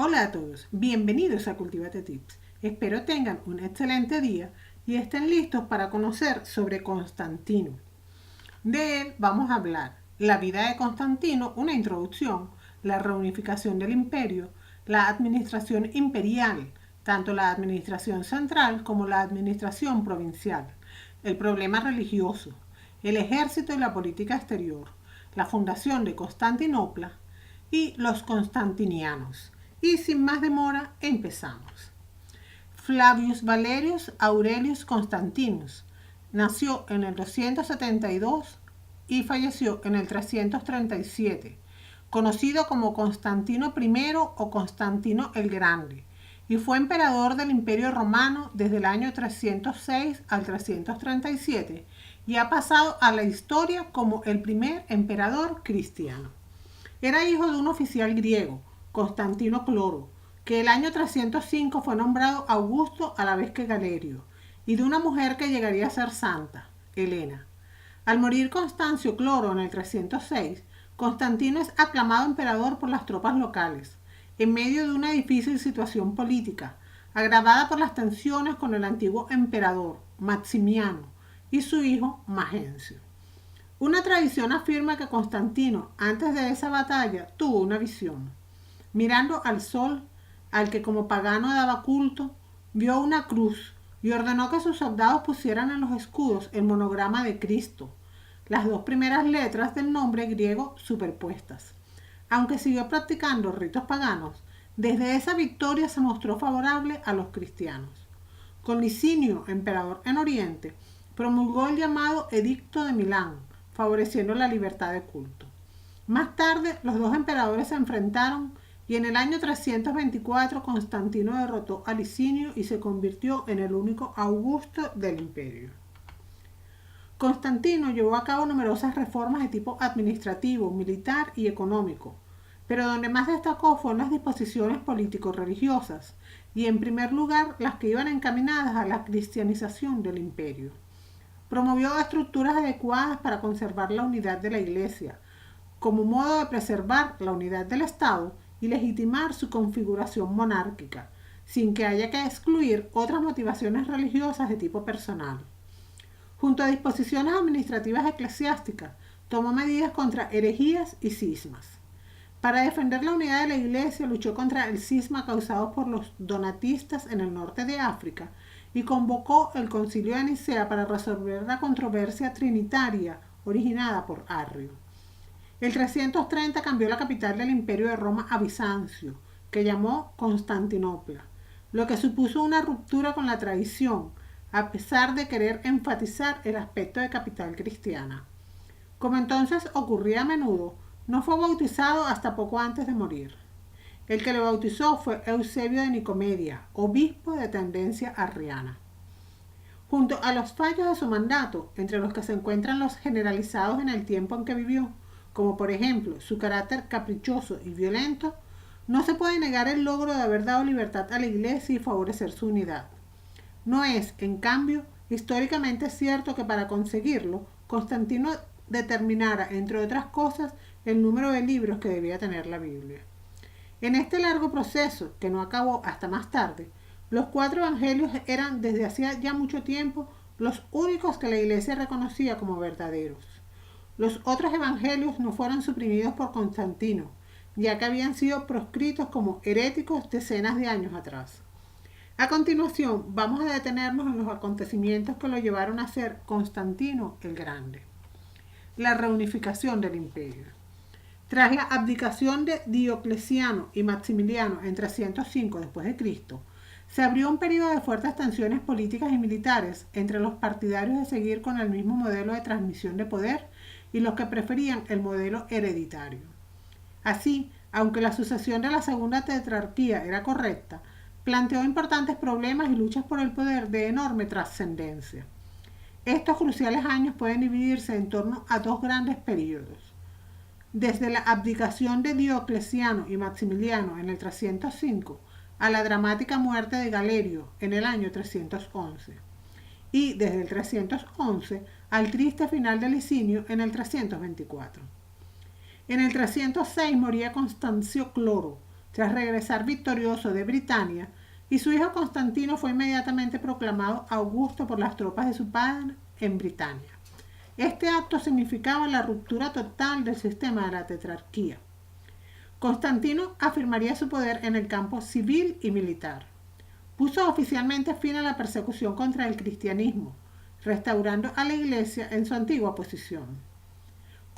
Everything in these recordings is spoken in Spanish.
Hola a todos, bienvenidos a Cultivate Tips. Espero tengan un excelente día y estén listos para conocer sobre Constantino. De él vamos a hablar: la vida de Constantino, una introducción, la reunificación del imperio, la administración imperial, tanto la administración central como la administración provincial, el problema religioso, el ejército y la política exterior, la fundación de Constantinopla y los constantinianos. Y sin más demora, empezamos. Flavius Valerius Aurelius Constantinus nació en el 272 y falleció en el 337, conocido como Constantino I o Constantino el Grande, y fue emperador del Imperio Romano desde el año 306 al 337 y ha pasado a la historia como el primer emperador cristiano. Era hijo de un oficial griego, Constantino Cloro, que el año 305 fue nombrado Augusto a la vez que Galerio, y de una mujer que llegaría a ser santa, Helena. Al morir Constancio Cloro en el 306, Constantino es aclamado emperador por las tropas locales, en medio de una difícil situación política, agravada por las tensiones con el antiguo emperador, Maximiano, y su hijo, Magencio. Una tradición afirma que Constantino, antes de esa batalla, tuvo una visión. Mirando al sol, al que como pagano daba culto, vio una cruz y ordenó que sus soldados pusieran en los escudos el monograma de Cristo, las dos primeras letras del nombre griego superpuestas. Aunque siguió practicando ritos paganos, desde esa victoria se mostró favorable a los cristianos. Con Licinio, emperador en Oriente, promulgó el llamado Edicto de Milán, favoreciendo la libertad de culto. Más tarde, los dos emperadores se enfrentaron y en el año 324 Constantino derrotó a Licinio y se convirtió en el único Augusto del imperio. Constantino llevó a cabo numerosas reformas de tipo administrativo, militar y económico, pero donde más destacó fueron las disposiciones político-religiosas y en primer lugar las que iban encaminadas a la cristianización del imperio. Promovió estructuras adecuadas para conservar la unidad de la Iglesia, como modo de preservar la unidad del Estado y legitimar su configuración monárquica, sin que haya que excluir otras motivaciones religiosas de tipo personal. Junto a disposiciones administrativas eclesiásticas, tomó medidas contra herejías y cismas. Para defender la unidad de la Iglesia, luchó contra el cisma causado por los donatistas en el norte de África y convocó el Concilio de Nicea para resolver la controversia trinitaria originada por Arrio. El 330 cambió la capital del Imperio de Roma a Bizancio, que llamó Constantinopla, lo que supuso una ruptura con la tradición, a pesar de querer enfatizar el aspecto de capital cristiana. Como entonces ocurría a menudo, no fue bautizado hasta poco antes de morir. El que lo bautizó fue Eusebio de Nicomedia, obispo de tendencia arriana. Junto a los fallos de su mandato, entre los que se encuentran los generalizados en el tiempo en que vivió, como por ejemplo su carácter caprichoso y violento, no se puede negar el logro de haber dado libertad a la Iglesia y favorecer su unidad. No es, en cambio, históricamente cierto que para conseguirlo, Constantino determinara, entre otras cosas, el número de libros que debía tener la Biblia. En este largo proceso, que no acabó hasta más tarde, los 4 evangelios eran desde hacía ya mucho tiempo los únicos que la Iglesia reconocía como verdaderos. Los otros evangelios no fueron suprimidos por Constantino, ya que habían sido proscritos como heréticos decenas de años atrás. A continuación, vamos a detenernos en los acontecimientos que lo llevaron a ser Constantino el Grande. La reunificación del imperio. Tras la abdicación de Diocleciano y Maximiliano en 305 después de Cristo, se abrió un periodo de fuertes tensiones políticas y militares entre los partidarios de seguir con el mismo modelo de transmisión de poder y los que preferían el modelo hereditario. Así, aunque la sucesión de la segunda tetrarquía era correcta, planteó importantes problemas y luchas por el poder de enorme trascendencia. Estos cruciales años pueden dividirse en torno a 2 grandes períodos. Desde la abdicación de Diocleciano y Maximiliano en el 305 a la dramática muerte de Galerio en el año 311, y desde el 311 al triste final de Licinio en el 324. En el 306 moría Constancio Cloro, tras regresar victorioso de Britania, y su hijo Constantino fue inmediatamente proclamado Augusto por las tropas de su padre en Britania. Este acto significaba la ruptura total del sistema de la tetrarquía. Constantino afirmaría su poder en el campo civil y militar. Puso oficialmente fin a la persecución contra el cristianismo, restaurando a la Iglesia en su antigua posición.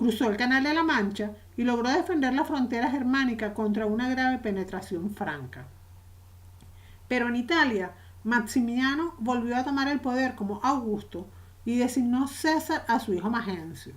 Cruzó el Canal de la Mancha y logró defender la frontera germánica contra una grave penetración franca. Pero en Italia, Maximiano volvió a tomar el poder como Augusto y designó César a su hijo Magencio.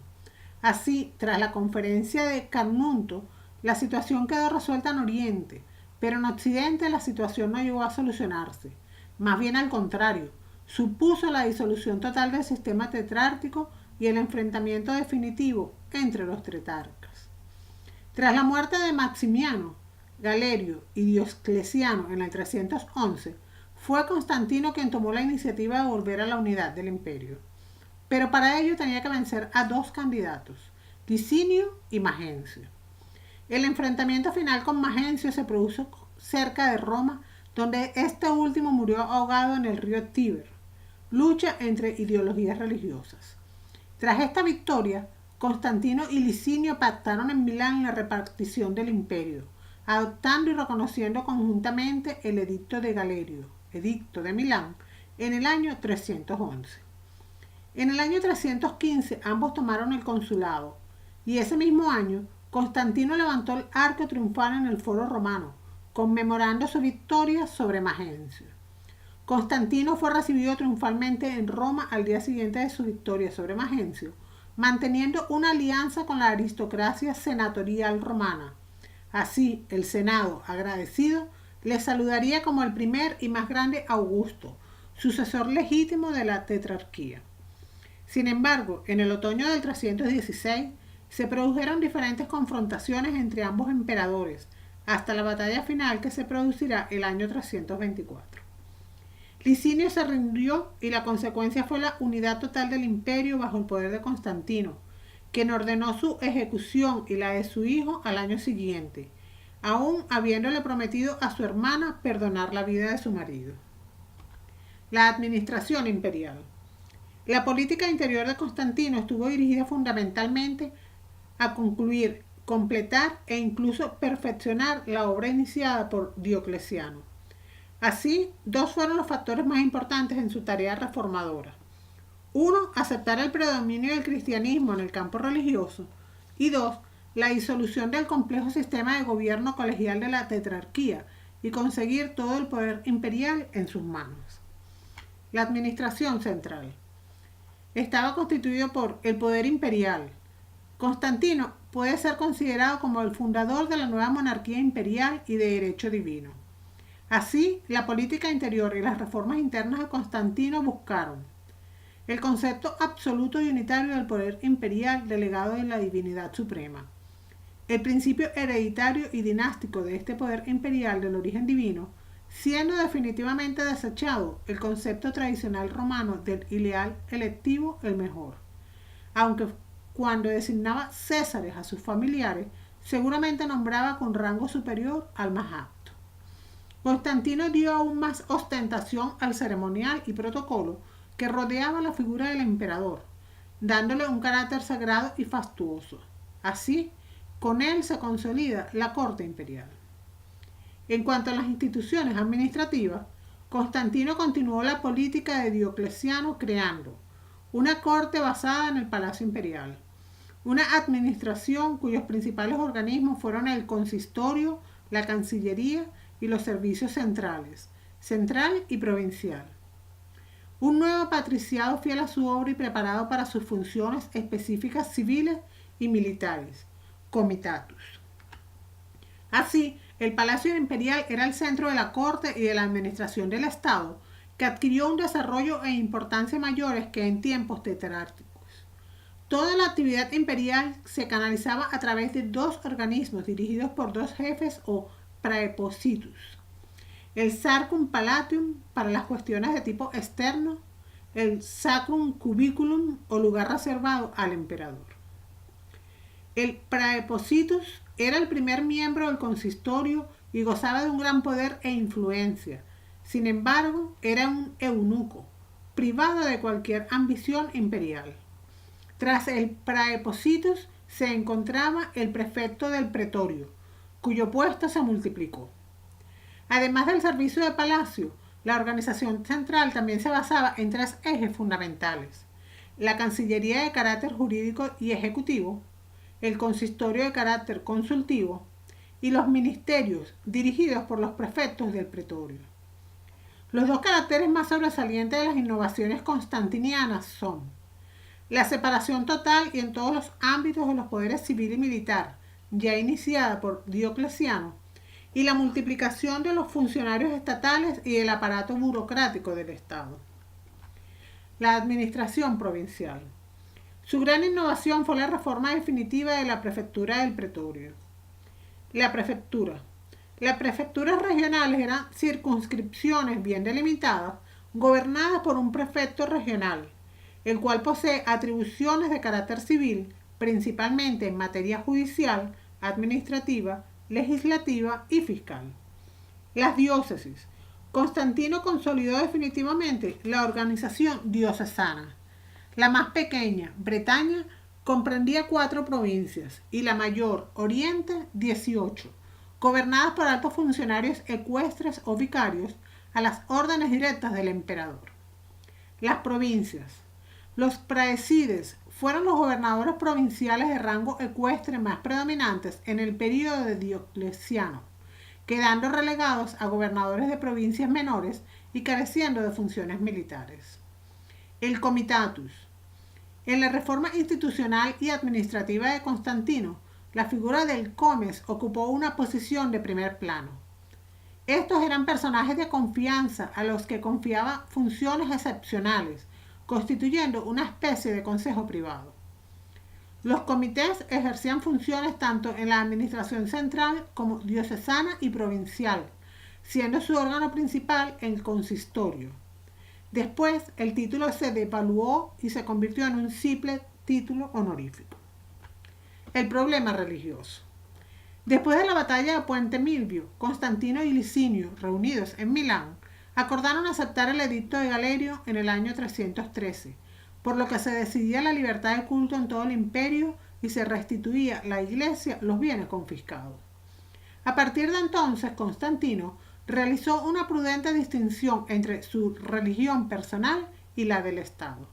Así, tras la conferencia de Carnunto, la situación quedó resuelta en Oriente, pero en Occidente la situación no llegó a solucionarse. Más bien al contrario, supuso la disolución total del sistema tetrárquico y el enfrentamiento definitivo entre los tetrarcas. Tras la muerte de Maximiano, Galerio y Diocleciano en el 311, fue Constantino quien tomó la iniciativa de volver a la unidad del imperio. Pero para ello tenía que vencer a dos candidatos, Licinio y Magencio. El enfrentamiento final con Magencio se produjo cerca de Roma, donde este último murió ahogado en el río Tíber. Lucha entre ideologías religiosas. Tras esta victoria, Constantino y Licinio pactaron en Milán la repartición del imperio, adoptando y reconociendo conjuntamente el Edicto de Galerio, Edicto de Milán, en el año 311. En el año 315 ambos tomaron el consulado, y ese mismo año Constantino levantó el arco triunfal en el Foro Romano, conmemorando su victoria sobre Magencio. Constantino fue recibido triunfalmente en Roma al día siguiente de su victoria sobre Magencio, manteniendo una alianza con la aristocracia senatorial romana. Así, el Senado, agradecido, le saludaría como el primer y más grande Augusto, sucesor legítimo de la tetrarquía. Sin embargo, en el otoño del 316 se produjeron diferentes confrontaciones entre ambos emperadores, hasta la batalla final que se producirá el año 324. Licinio se rindió y la consecuencia fue la unidad total del imperio bajo el poder de Constantino, quien ordenó su ejecución y la de su hijo al año siguiente, aún habiéndole prometido a su hermana perdonar la vida de su marido. La administración imperial. La política interior de Constantino estuvo dirigida fundamentalmente a concluir, completar e incluso perfeccionar la obra iniciada por Diocleciano. Así, dos fueron los factores más importantes en su tarea reformadora. Uno, aceptar el predominio del cristianismo en el campo religioso, y dos, la disolución del complejo sistema de gobierno colegial de la tetrarquía y conseguir todo el poder imperial en sus manos. La administración central. Estaba constituido por el poder imperial. Constantino puede ser considerado como el fundador de la nueva monarquía imperial y de derecho divino. Así, la política interior y las reformas internas de Constantino buscaron el concepto absoluto y unitario del poder imperial delegado en la divinidad suprema, el principio hereditario y dinástico de este poder imperial del origen divino, siendo definitivamente desechado el concepto tradicional romano del ideal electivo el mejor, aunque cuando designaba césares a sus familiares, seguramente nombraba con rango superior al más apto. Constantino dio aún más ostentación al ceremonial y protocolo que rodeaba la figura del emperador, dándole un carácter sagrado y fastuoso. Así, con él se consolida la corte imperial. En cuanto a las instituciones administrativas, Constantino continuó la política de Diocleciano creando una corte basada en el Palacio Imperial, una administración cuyos principales organismos fueron el consistorio, la cancillería y los servicios centrales, central y provincial. Un nuevo patriciado fiel a su obra y preparado para sus funciones específicas civiles y militares, comitatus. Así, el Palacio Imperial era el centro de la corte y de la administración del Estado, que adquirió un desarrollo e importancia mayores que en tiempos tetrárquicos. Toda la actividad imperial se canalizaba a través de dos organismos dirigidos por dos jefes o praepositus. El Sacrum Palatium para las cuestiones de tipo externo, el Sacrum Cubiculum o lugar reservado al emperador. El praepositus era el primer miembro del consistorio y gozaba de un gran poder e influencia. Sin embargo, era un eunuco, privado de cualquier ambición imperial. Tras el praepositus se encontraba el prefecto del pretorio, cuyo puesto se multiplicó. Además del servicio de palacio, la organización central también se basaba en tres ejes fundamentales: la Cancillería de carácter jurídico y ejecutivo, el Consistorio de carácter consultivo y los ministerios dirigidos por los prefectos del pretorio. Los dos caracteres más sobresalientes de las innovaciones constantinianas son la separación total y en todos los ámbitos de los poderes civil y militar, ya iniciada por Diocleciano, y la multiplicación de los funcionarios estatales y del aparato burocrático del Estado. La administración provincial. Su gran innovación fue la reforma definitiva de la prefectura del pretorio. La prefectura. Las prefecturas regionales eran circunscripciones bien delimitadas, gobernadas por un prefecto regional, el cual posee atribuciones de carácter civil, principalmente en materia judicial, administrativa, legislativa y fiscal. Las diócesis. Constantino consolidó definitivamente la organización diocesana. La más pequeña, Bretaña, comprendía 4 provincias y la mayor, Oriente, 18, gobernadas por altos funcionarios ecuestres o vicarios a las órdenes directas del emperador. Las provincias. Los praesides fueron los gobernadores provinciales de rango ecuestre más predominantes en el período de Diocleciano, quedando relegados a gobernadores de provincias menores y careciendo de funciones militares. El comitatus. En la reforma institucional y administrativa de Constantino, la figura del comes ocupó una posición de primer plano. Estos eran personajes de confianza a los que confiaba funciones excepcionales, constituyendo una especie de consejo privado. Los comités ejercían funciones tanto en la administración central como diocesana y provincial, siendo su órgano principal el consistorio. Después, el título se devaluó y se convirtió en un simple título honorífico. El problema religioso. Después de la batalla de Puente Milvio, Constantino y Licinio, reunidos en Milán, acordaron aceptar el edicto de Galerio en el año 313, por lo que se decidía la libertad de culto en todo el imperio y se restituía a la iglesia los bienes confiscados. A partir de entonces, Constantino realizó una prudente distinción entre su religión personal y la del Estado.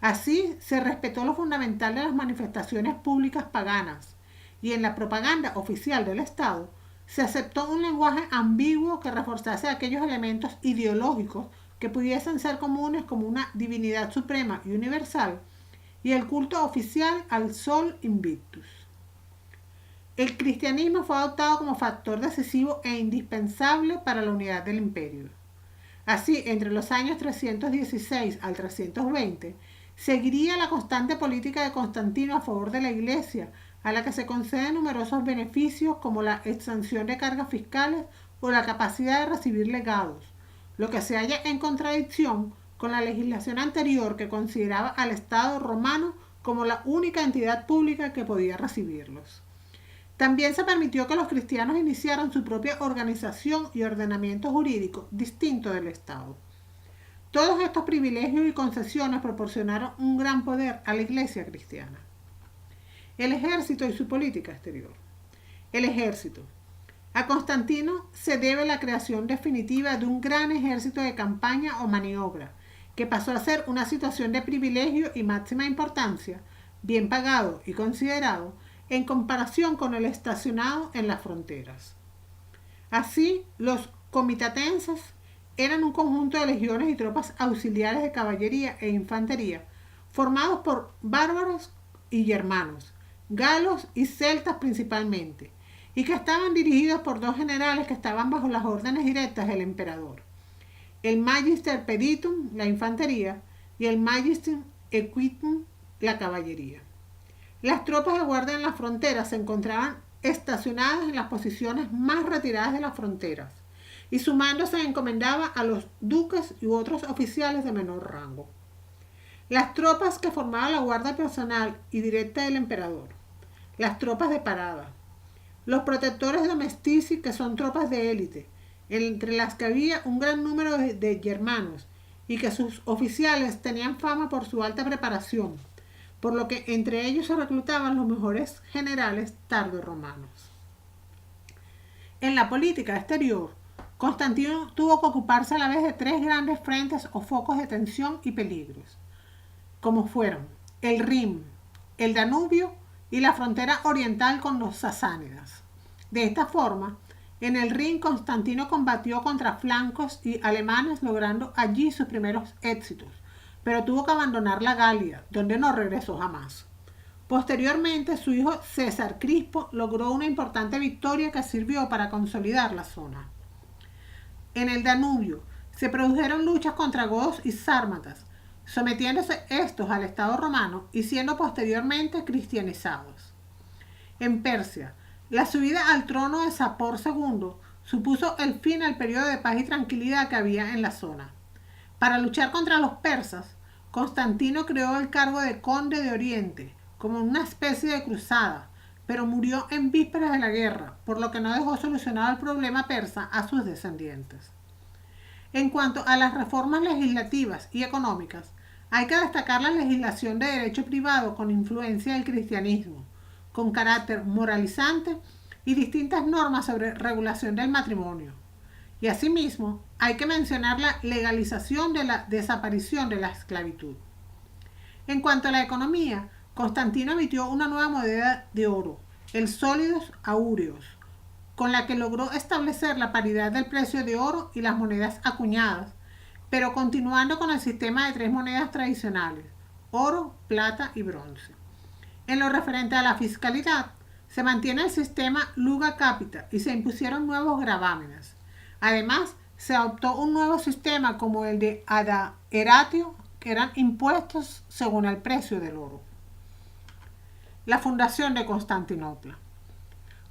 Así, se respetó lo fundamental de las manifestaciones públicas paganas, y en la propaganda oficial del Estado se aceptó un lenguaje ambiguo que reforzase aquellos elementos ideológicos que pudiesen ser comunes como una divinidad suprema y universal y el culto oficial al Sol Invictus. El cristianismo fue adoptado como factor decisivo e indispensable para la unidad del imperio. Así, entre los años 316 al 320, seguiría la constante política de Constantino a favor de la Iglesia, a la que se conceden numerosos beneficios como la exención de cargas fiscales o la capacidad de recibir legados, lo que se halla en contradicción con la legislación anterior que consideraba al Estado romano como la única entidad pública que podía recibirlos. También se permitió que los cristianos iniciaran su propia organización y ordenamiento jurídico distinto del Estado. Todos estos privilegios y concesiones proporcionaron un gran poder a la Iglesia cristiana. El ejército y su política exterior. El ejército. A Constantino se debe la creación definitiva de un gran ejército de campaña o maniobra, que pasó a ser una situación de privilegio y máxima importancia, bien pagado y considerado, en comparación con el estacionado en las fronteras. Así, los comitatenses eran un conjunto de legiones y tropas auxiliares de caballería e infantería, formados por bárbaros y germanos, galos y celtas principalmente, y que estaban dirigidos por 2 generales que estaban bajo las órdenes directas del emperador: el Magister Peditum, la infantería, y el Magister Equitum, la caballería. Las tropas de guardia en las fronteras se encontraban estacionadas en las posiciones más retiradas de las fronteras, y su mando se encomendaba a los duques y otros oficiales de menor rango. Las tropas que formaban la guardia personal y directa del emperador. Las tropas de parada. Los protectores domestici, que son tropas de élite, entre las que había un gran número de germanos y que sus oficiales tenían fama por su alta preparación, por lo que entre ellos se reclutaban los mejores generales tardorromanos. En la política exterior, Constantino tuvo que ocuparse a la vez de tres grandes frentes o focos de tensión y peligros, como fueron el Rin, el Danubio y la frontera oriental con los sasánidas. De esta forma, en el Rin Constantino combatió contra francos y alemanes, logrando allí sus primeros éxitos, pero tuvo que abandonar la Galia, donde no regresó jamás. Posteriormente, su hijo César Crispo logró una importante victoria que sirvió para consolidar la zona. En el Danubio se produjeron luchas contra godos y sármatas, sometiéndose estos al Estado romano y siendo posteriormente cristianizados. En Persia, la subida al trono de Sapor II supuso el fin al periodo de paz y tranquilidad que había en la zona. Para luchar contra los persas, Constantino creó el cargo de conde de Oriente, como una especie de cruzada, pero murió en vísperas de la guerra, por lo que no dejó solucionado el problema persa a sus descendientes. En cuanto a las reformas legislativas y económicas, hay que destacar la legislación de derecho privado con influencia del cristianismo, con carácter moralizante y distintas normas sobre regulación del matrimonio. Y asimismo, hay que mencionar la legalización de la desaparición de la esclavitud. En cuanto a la economía, Constantino emitió una nueva moneda de oro, el sólidos aureos, con la que logró establecer la paridad del precio de oro y las monedas acuñadas, pero continuando con el sistema de tres monedas tradicionales, oro, plata y bronce. En lo referente a la fiscalidad, se mantiene el sistema Luga Capita y se impusieron nuevos gravámenes. Además, se adoptó un nuevo sistema como el de Ada Eratio, que eran impuestos según el precio del oro. La fundación de Constantinopla.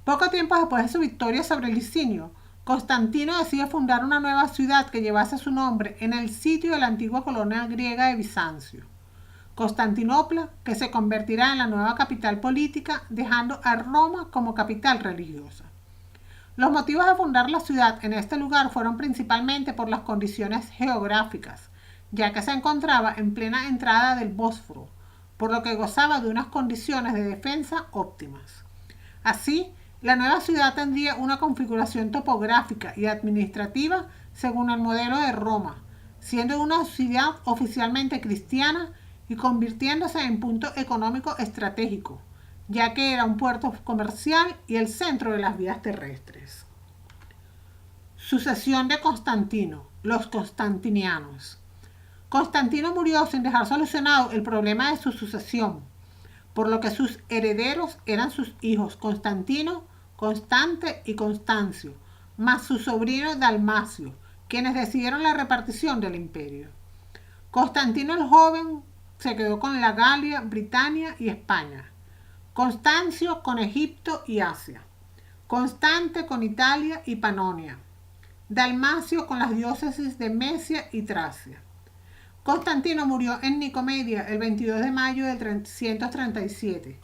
Poco tiempo después de su victoria sobre Licinio, Constantino decide fundar una nueva ciudad que llevase su nombre en el sitio de la antigua colonia griega de Bizancio, Constantinopla, que se convertirá en la nueva capital política, dejando a Roma como capital religiosa. Los motivos de fundar la ciudad en este lugar fueron principalmente por las condiciones geográficas, ya que se encontraba en plena entrada del Bósforo, por lo que gozaba de unas condiciones de defensa óptimas. Así, la nueva ciudad tendría una configuración topográfica y administrativa según el modelo de Roma, siendo una ciudad oficialmente cristiana y convirtiéndose en punto económico estratégico, ya que era un puerto comercial y el centro de las vías terrestres. Sucesión de Constantino, los constantinianos. Constantino murió sin dejar solucionado el problema de su sucesión, por lo que sus herederos eran sus hijos Constantino, Constante y Constancio, más su sobrino Dalmacio, quienes decidieron la repartición del imperio. Constantino el joven se quedó con la Galia, Britania y España. Constancio con Egipto y Asia. Constante con Italia y Panonia. Dalmacio con las diócesis de Mesia y Tracia. Constantino murió en Nicomedia el 22 de mayo del 337,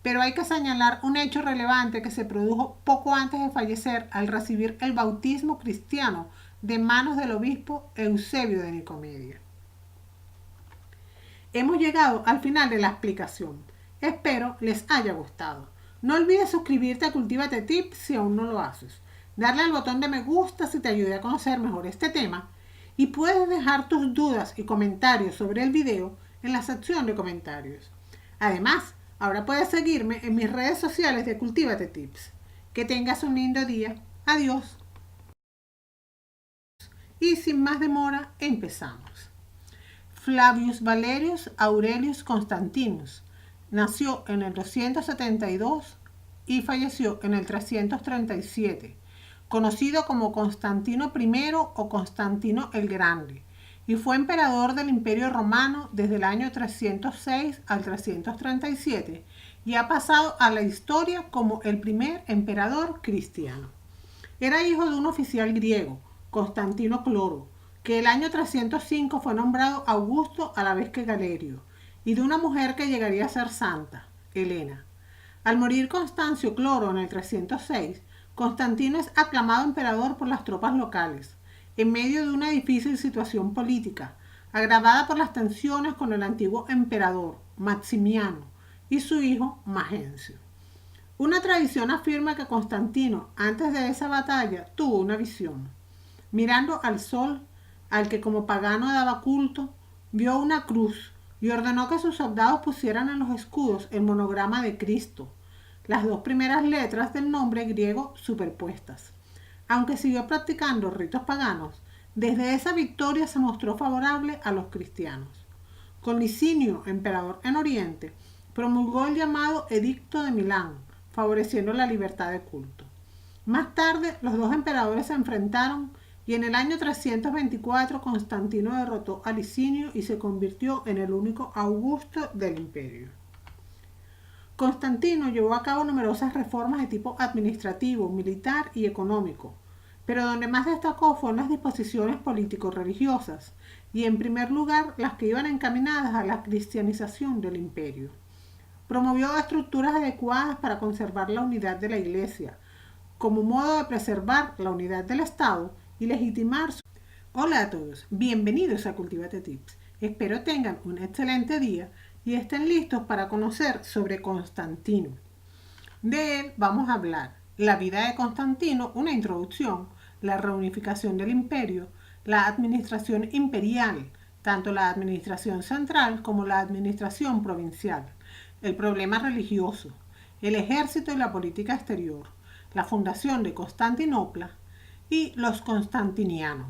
pero hay que señalar un hecho relevante que se produjo poco antes de fallecer al recibir el bautismo cristiano de manos del obispo Eusebio de Nicomedia. Hemos llegado al final de la explicación. Espero les haya gustado. No olvides suscribirte a Cultívate Tips si aún no lo haces. Darle al botón de me gusta si te ayuda a conocer mejor este tema. Y puedes dejar tus dudas y comentarios sobre el video en la sección de comentarios. Además, ahora puedes seguirme en mis redes sociales de Cultívate Tips. Que tengas un lindo día. Adiós. Y sin más demora, empezamos. Flavius Valerius Aurelius Constantinus nació en el 272 y falleció en el 337, conocido como Constantino I o Constantino el Grande, y fue emperador del Imperio Romano desde el año 306 al 337 y ha pasado a la historia como el primer emperador cristiano. Era hijo de un oficial griego, Constantino Cloro, que el año 305 fue nombrado Augusto a la vez que Galerio, y de una mujer que llegaría a ser santa, Helena. Al morir Constancio Cloro en el 306, Constantino es aclamado emperador por las tropas locales, en medio de una difícil situación política, agravada por las tensiones con el antiguo emperador Maximiano y su hijo Magencio. Una tradición afirma que Constantino, antes de esa batalla, tuvo una visión. Mirando al sol, al que como pagano daba culto, vio una cruz y ordenó que sus soldados pusieran en los escudos el monograma de Cristo, las dos primeras letras del nombre griego superpuestas. Aunque siguió practicando ritos paganos, desde esa victoria se mostró favorable a los cristianos. Con Licinio, emperador en Oriente, promulgó el llamado Edicto de Milán, favoreciendo la libertad de culto. Más tarde, los dos emperadores se enfrentaron y en el año 324 Constantino derrotó a Licinio y se convirtió en el único Augusto del imperio. Constantino llevó a cabo numerosas reformas de tipo administrativo, militar y económico, pero donde más destacó fueron las disposiciones político-religiosas y en primer lugar las que iban encaminadas a la cristianización del imperio. Promovió estructuras adecuadas para conservar la unidad de la Iglesia, como modo de preservar la unidad del Estado y legitimar su... Hola a todos, bienvenidos a Cultívate Tips. Espero tengan un excelente día y estén listos para conocer sobre Constantino. De él vamos a hablar la vida de Constantino, una introducción, la reunificación del imperio, la administración imperial, tanto la administración central como la administración provincial, el problema religioso, el ejército y la política exterior, la fundación de Constantinopla y los constantinianos.